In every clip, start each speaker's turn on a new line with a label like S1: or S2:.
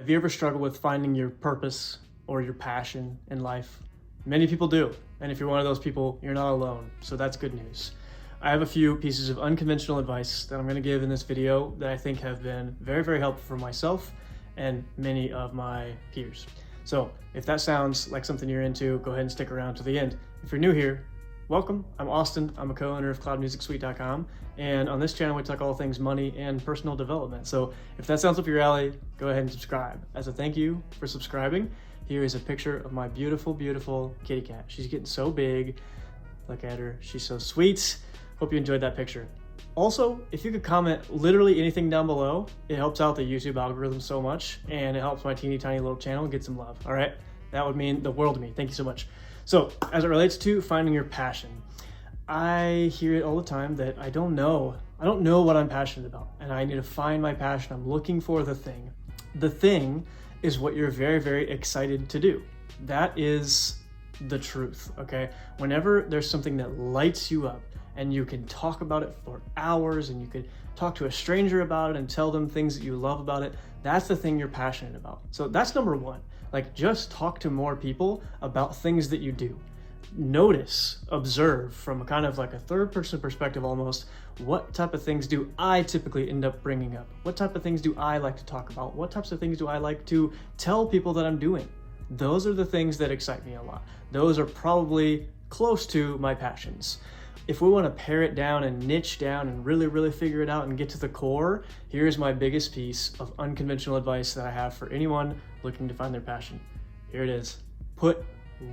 S1: Have you ever struggled with finding your purpose or your passion in life? Many people do, and if you're one of those people, you're not alone, so that's good news. I have a few pieces of unconventional advice that I'm going to give in this video that I think have been very, very helpful for myself and many of my peers. So if that sounds like something you're into, go ahead and stick around to the end. If you're new here, welcome. I'm Austin. I'm a co-owner of CloudMusicSuite.com, and on this channel we talk all things money and personal development. So if that sounds up your alley, go ahead and subscribe. As a thank you for subscribing, here is a picture of my beautiful, beautiful kitty cat. She's getting so big. Look at her. She's so sweet. Hope you enjoyed that picture. Also, if you could comment literally anything down below, it helps out the YouTube algorithm so much, and it helps my teeny tiny little channel get some love. All right, that would mean the world to me. Thank you so much. So as it relates to finding your passion, I hear it all the time that I don't know what I'm passionate about, and I need to find my passion. I'm looking for the thing. The thing is what you're very, very excited to do. That is the truth, okay? Whenever there's something that lights you up and you can talk about it for hours and you could talk to a stranger about it and tell them things that you love about it, that's the thing you're passionate about. So that's number one. Like, just talk to more people about things that you do. Notice, observe from a kind of like a third person perspective almost, what type of things do I typically end up bringing up? What type of things do I like to talk about? What types of things do I like to tell people that I'm doing? Those are the things that excite me a lot. Those are probably close to my passions. If we want to pare it down and niche down and really, really figure it out and get to the core, here's my biggest piece of unconventional advice that I have for anyone looking to find their passion. Here it is. Put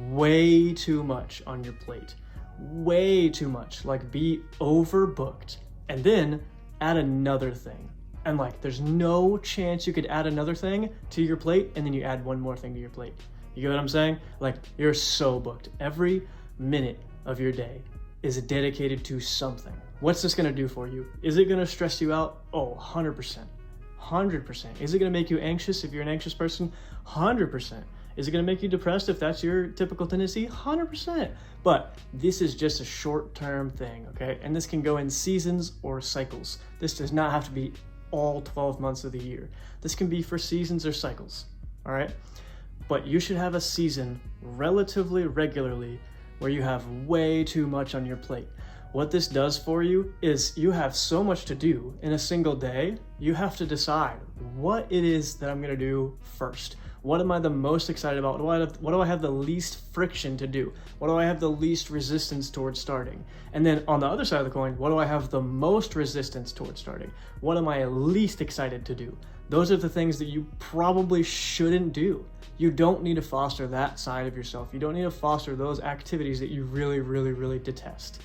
S1: way too much on your plate. Way too much. Like, be overbooked. And then add another thing. And like, there's no chance you could add another thing to your plate and then you add one more thing to your plate. You get what I'm saying? Like, you're so booked. Every minute of your day is dedicated to something. What's this gonna do for you? Is it gonna stress you out? Oh, 100%. 100%. Is it gonna make you anxious if you're an anxious person? 100%. Is it gonna make you depressed if that's your typical tendency? 100%. But this is just a short-term thing, okay? And this can go in seasons or cycles. This does not have to be all 12 months of the year. This can be for seasons or cycles, all right? But you should have a season relatively regularly where you have way too much on your plate. What this does for you is you have so much to do in a single day, you have to decide what it is that I'm gonna do first. What am I the most excited about? What do I have the least friction to do? What do I have the least resistance towards starting? And then on the other side of the coin, what do I have the most resistance towards starting? What am I least excited to do? Those are the things that you probably shouldn't do. You don't need to foster that side of yourself. You don't need to foster those activities that you really, really, really detest.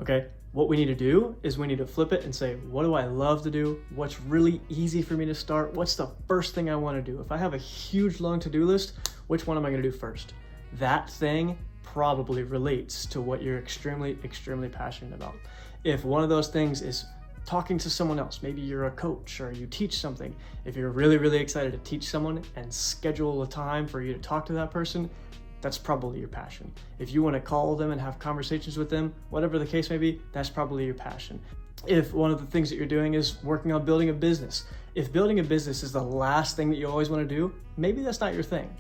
S1: Okay? What we need to do is we need to flip it and say, what do I love to do? What's really easy for me to start? What's the first thing I want to do? If I have a huge long to-do list, which one am I going to do first? That thing probably relates to what you're extremely, extremely passionate about. If one of those things is talking to someone else, maybe you're a coach or you teach something, if you're really, really excited to teach someone and schedule a time for you to talk to that person, that's probably your passion. If you want to call them and have conversations with them, whatever the case may be, that's probably your passion. If one of the things that you're doing is working on building a business, if building a business is the last thing that you always want to do, maybe that's not your thing.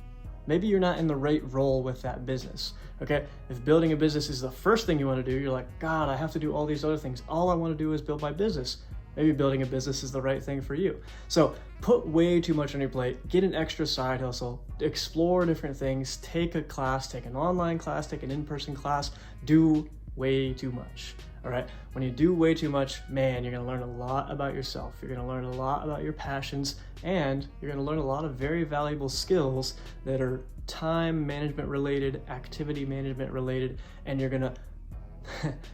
S1: Maybe you're not in the right role with that business, okay? If building a business is the first thing you want to do, you're like, God, I have to do all these other things. All I want to do is build my business. Maybe building a business is the right thing for you. So put way too much on your plate, get an extra side hustle, explore different things, take a class, take an online class, take an in-person class, do way too much, all right? When you do way too much, man, you're gonna learn a lot about yourself. You're gonna learn a lot about your passions, and you're gonna learn a lot of very valuable skills that are time management related, activity management related, and you're gonna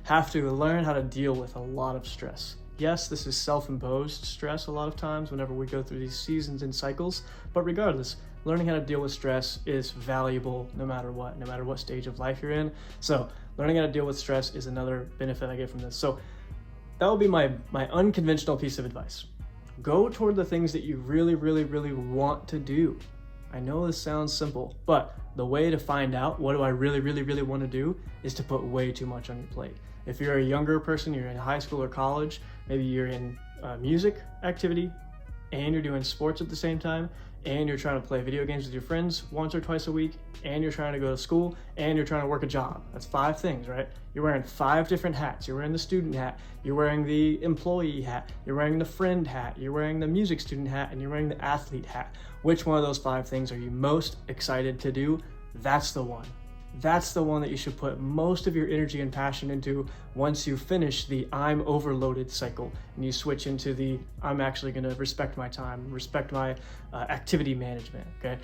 S1: have to learn how to deal with a lot of stress. Yes, this is self-imposed stress a lot of times whenever we go through these seasons and cycles, but regardless, learning how to deal with stress is valuable no matter what stage of life you're in. So learning how to deal with stress is another benefit I get from this. So that would be my unconventional piece of advice. Go toward the things that you really, really, really want to do. I know this sounds simple, but the way to find out what do I really, really, really want to do is to put way too much on your plate. If you're a younger person, you're in high school or college, maybe you're in music activity and you're doing sports at the same time, and you're trying to play video games with your friends once or twice a week, and you're trying to go to school, and you're trying to work a job. That's 5 things, right? You're wearing 5 different hats. You're wearing the student hat, you're wearing the employee hat, you're wearing the friend hat, you're wearing the music student hat, and you're wearing the athlete hat. Which one of those 5 things are you most excited to do? That's the one. That's the one that you should put most of your energy and passion into once you finish the I'm overloaded cycle and you switch into the I'm actually going to respect my time, respect my activity management, okay?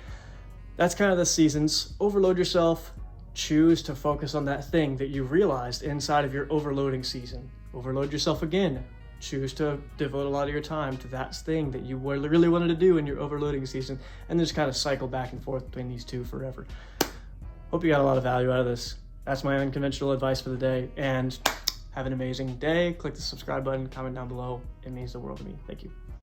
S1: That's kind of the seasons. Overload yourself. Choose to focus on that thing that you realized inside of your overloading season. Overload yourself again. Choose to devote a lot of your time to that thing that you really wanted to do in your overloading season, and just kind of cycle back and forth between these two forever. Hope you got a lot of value out of this. That's my unconventional advice for the day, and have an amazing day. Click the subscribe button, comment down below. It means the world to me. Thank you.